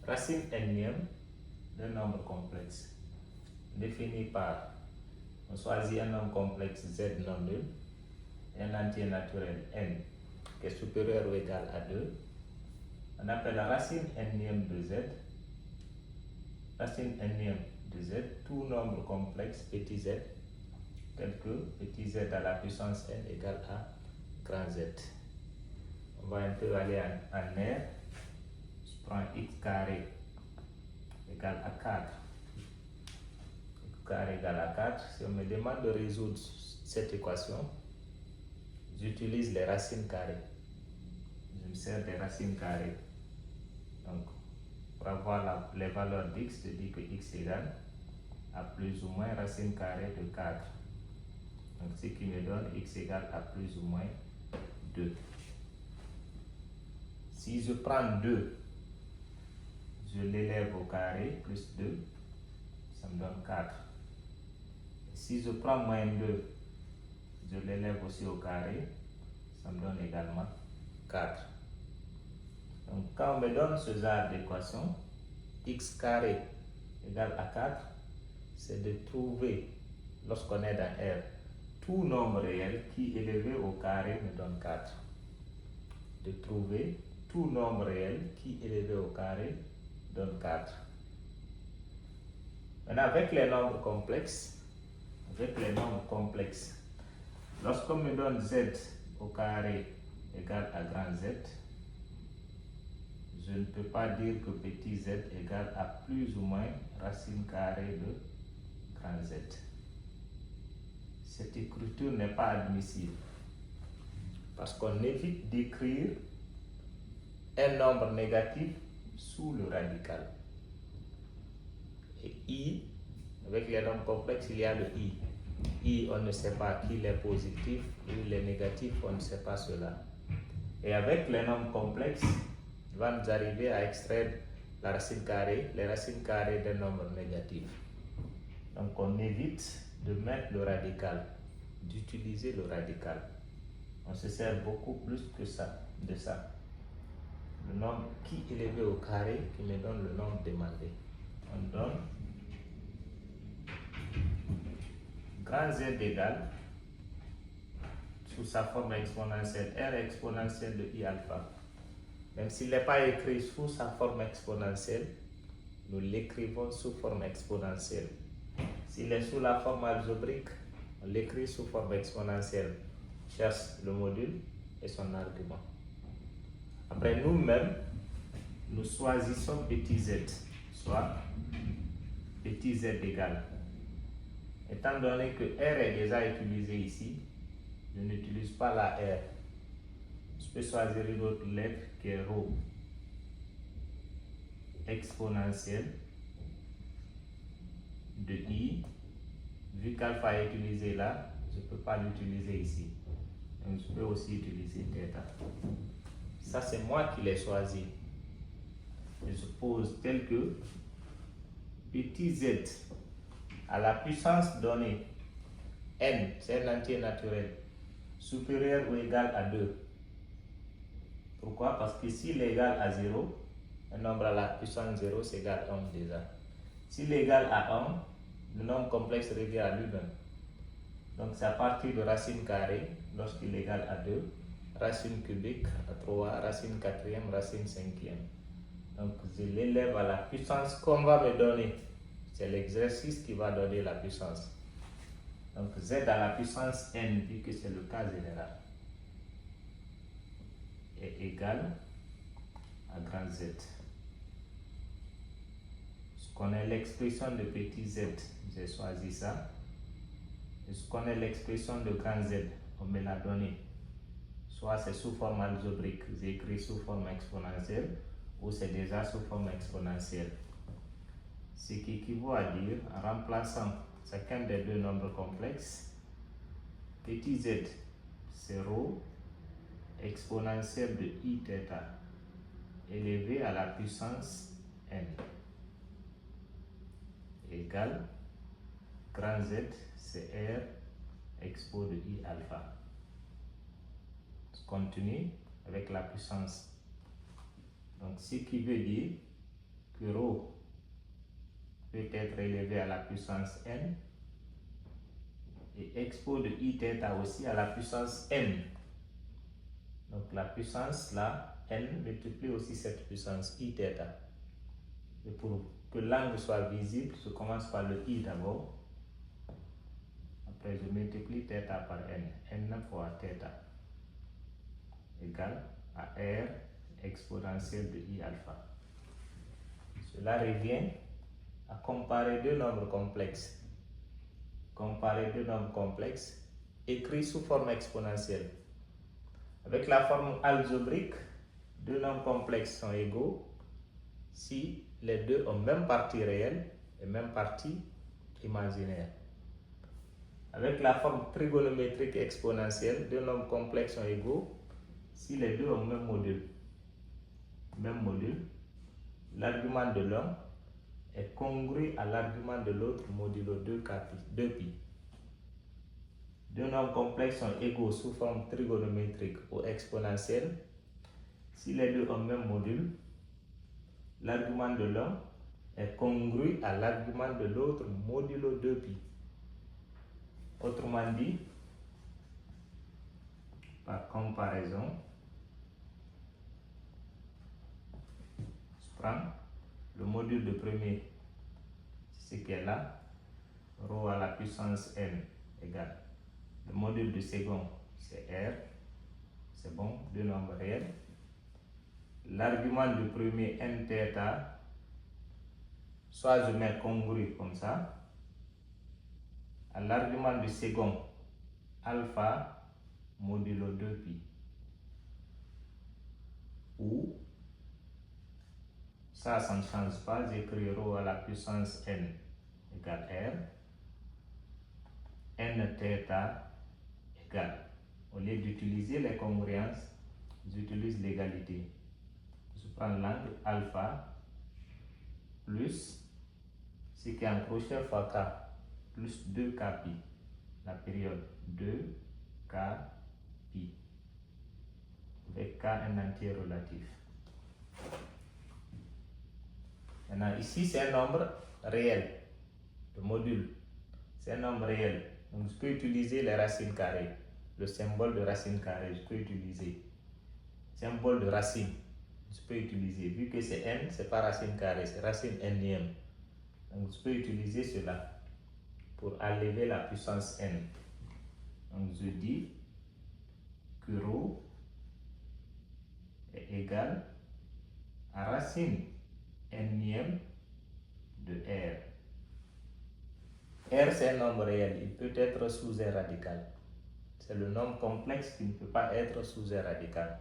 racine énième d'un nombre complexe défini par, on choisit un nombre complexe z non nul et un entier naturel n qui est supérieur ou égal à 2. On appelle la racine énième de z, racine énième de z, tout nombre complexe petit z, tel que petit z à la puissance n égale à grand z. On va un peu aller en R. Je prends x carré égale à 4. X carré égale à 4. Si on me demande de résoudre cette équation, j'utilise les racines carrées. Je me sers des racines carrées. Donc, pour avoir les valeurs d'x, je dis que x égale à plus ou moins racine carrée de 4. Donc, ce qui me donne x égale à plus ou moins 2. Si je prends 2, je l'élève au carré, plus 2, ça me donne 4. Si je prends moins 2, je l'élève aussi au carré, ça me donne également 4. Donc, quand on me donne ce genre d'équation, x carré égale à 4, c'est de trouver, lorsqu'on est dans R, tout nombre réel qui élevé au carré me donne 4. De trouver tout nombre réel qui élevé au carré donne 4. Maintenant, avec les nombres complexes, lorsqu'on me donne z au carré égale à grand Z, je ne peux pas dire que petit z égale à plus ou moins racine carrée de grand Z. Cette écriture n'est pas admissible parce qu'on évite d'écrire un nombre négatif sous le radical. Et i, avec les nombres complexes, il y a le i. I, on ne sait pas qu'il est positif ou il est négatif, on ne sait pas cela. Et avec les nombres complexes, il va nous arriver à extraire la racine carrée, les racines carrées d'un nombre négatif. Donc on évite de mettre le radical, d'utiliser le radical. On se sert beaucoup plus que ça, de ça. Le nombre qui élevé au carré qui me donne le nombre demandé. On donne grand Z égale, sous sa forme exponentielle, R exponentielle de I alpha. Même s'il n'est pas écrit sous sa forme exponentielle, nous l'écrivons sous forme exponentielle. S'il est sous la forme algébrique, on l'écrit sous forme exponentielle. Cherche le module et son argument. Après, nous-mêmes, nous choisissons petit z, soit petit z égale. Étant donné que R est déjà utilisé ici, je n'utilise pas la R. Je peux choisir une autre lettre qui est ρ exponentielle de I. Vu qu'alpha est utilisé là, je ne peux pas l'utiliser ici. Donc je peux aussi utiliser θ. Ça, c'est moi qui l'ai choisi. Je suppose tel que petit z à la puissance donnée, n, c'est un entier naturel, supérieur ou égal à 2. Pourquoi? Parce que s'il est égal à 0, un nombre à la puissance 0, c'est égal à 1 déjà. S'il est égal à 1, le nombre complexe revient à lui-même. Donc c'est à partir de racine carrée, lorsqu'il est égal à 2, racine cubique à 3, racine quatrième, racine cinquième. Donc je l'élève à la puissance qu'on va me donner. C'est l'exercice qui va donner la puissance. Donc z à la puissance n, vu que c'est le cas général, est égal à grand Z. Je connais l'expression de petit z, j'ai choisi ça. Je connais l'expression de grand Z, on me l'a donné. Soit c'est sous forme algébrique, j'ai écrit sous forme exponentielle, ou c'est déjà sous forme exponentielle. Ce qui équivaut à dire, en remplaçant chacun des deux nombres complexes, petit z, c'est ρ exponentielle de Iθ élevé à la puissance n égale grand Z, c'est R expo de I alpha. Je continue avec la puissance. Donc, ce qui veut dire que être élevé à la puissance n, et expo de I-θ aussi à la puissance n. Donc la puissance là, n, multiplie aussi cette puissance I-θ. Et pour que l'angle soit visible, je commence par le I d'abord. Après, je multiplie θ par n. N fois θ égale à R exponentielle de I alpha. Cela revient à comparer deux nombres complexes. Comparer deux nombres complexes écrits sous forme exponentielle. Avec la forme algébrique, deux nombres complexes sont égaux si les deux ont même partie réelle et même partie imaginaire. Avec la forme trigonométrique exponentielle, deux nombres complexes sont égaux si les deux ont même module. Même module, l'argument de l'un est congru à l'argument de l'autre modulo 2pi. Deux nombres complexes sont égaux sous forme trigonométrique ou exponentielle si les deux ont même module. L'argument de l'un est congru à l'argument de l'autre modulo 2pi. Autrement dit, par comparaison, je prends le module de premier, c'est ce qui est là, rho à la puissance n égale. Le module de second, c'est R, c'est bon, deux nombres réels. L'argument du premier nθ, soit je mets congru comme ça, à l'argument du second, alpha modulo 2pi. Ou, ça ne change pas, j'écris rho à la puissance n égale R, nθ égale. Au lieu d'utiliser les congruences, j'utilise l'égalité. Je prends l'angle alpha plus ce qui est en crochet fois k plus 2kpi, la période 2kpi, avec k un entier relatif. Maintenant, ici c'est un nombre réel, le module, c'est un nombre réel. Donc je peux utiliser les racines carrées, le symbole de racine carrée, je peux utiliser. Symbole de racine, je peux utiliser. Vu que c'est n, c'est pas racine carrée, c'est racine nième. Donc je peux utiliser cela pour enlever la puissance n. Donc je dis que rho est égal à racine nième de R. R c'est un nombre réel, il peut être sous un radical. C'est le nombre complexe qui ne peut pas être sous un radical.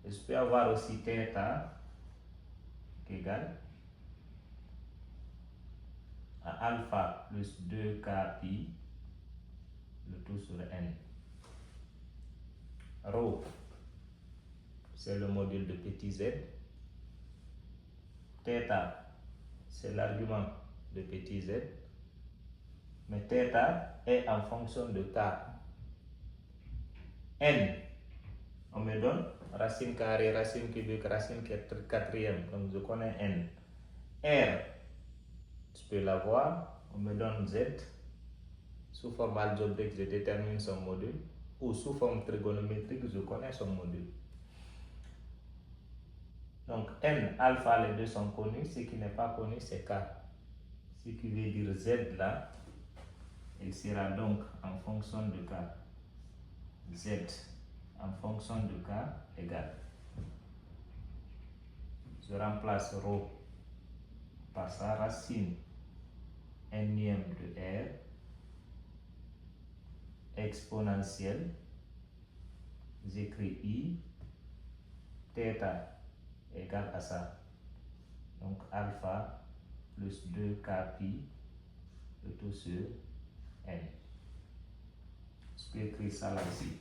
Et je peux avoir aussi θ qui est égal à alpha plus 2kpi, le tout sur n. Rho, c'est le module de petit z. θ, c'est l'argument de petit z. Mais θ est en fonction de k. N, on me donne racine carrée, racine cubique, racine quatrième. Donc je connais n. R, je peux l'avoir, on me donne z. Sous forme algébrique, je détermine son module. Ou sous forme trigonométrique, je connais son module. Donc n, alpha, les deux sont connus. Ce qui n'est pas connu, c'est k. Ce qui veut dire z là, il sera donc en fonction de k. Z en fonction de k égale. Je remplace rho par sa racine nième de R exponentielle. J'écris I, θ égale à ça. Donc alpha plus 2kpi, le tout sur n. Je peux écrire ça là ici.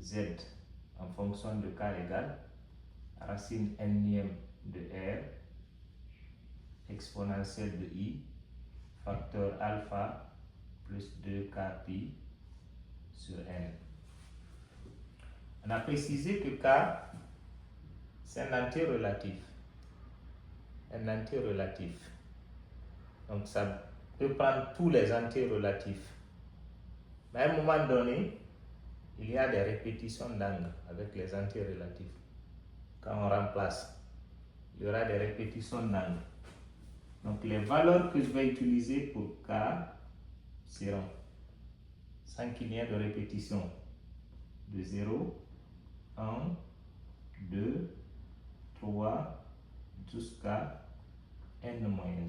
Z en fonction de k égale racine nième de R exponentielle de I facteur alpha plus 2kpi sur n. On a précisé que k c'est un entier relatif. Un entier relatif. Donc ça peut prendre tous les entiers relatifs. Mais à un moment donné, il y a des répétitions d'angles avec les entiers relatifs. Quand on remplace, il y aura des répétitions d'angles. Donc les valeurs que je vais utiliser pour K seront, sans qu'il y ait de répétition, de 0, 1, 2, 3, jusqu'à n-1.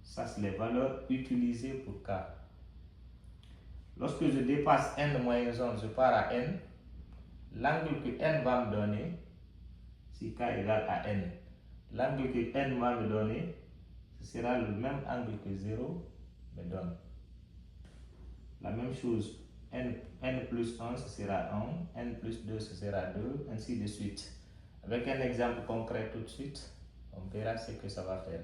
Ça, c'est les valeurs utilisées pour K. Lorsque je dépasse n-1, je pars à n. L'angle que n va me donner, c'est K égale à n. L'angle que n va me donner, ce sera le même angle que 0 me donne. La même chose, n plus 1, ce sera 1, n plus 2, ce sera 2, ainsi de suite. Avec un exemple concret tout de suite, on verra ce que ça va faire.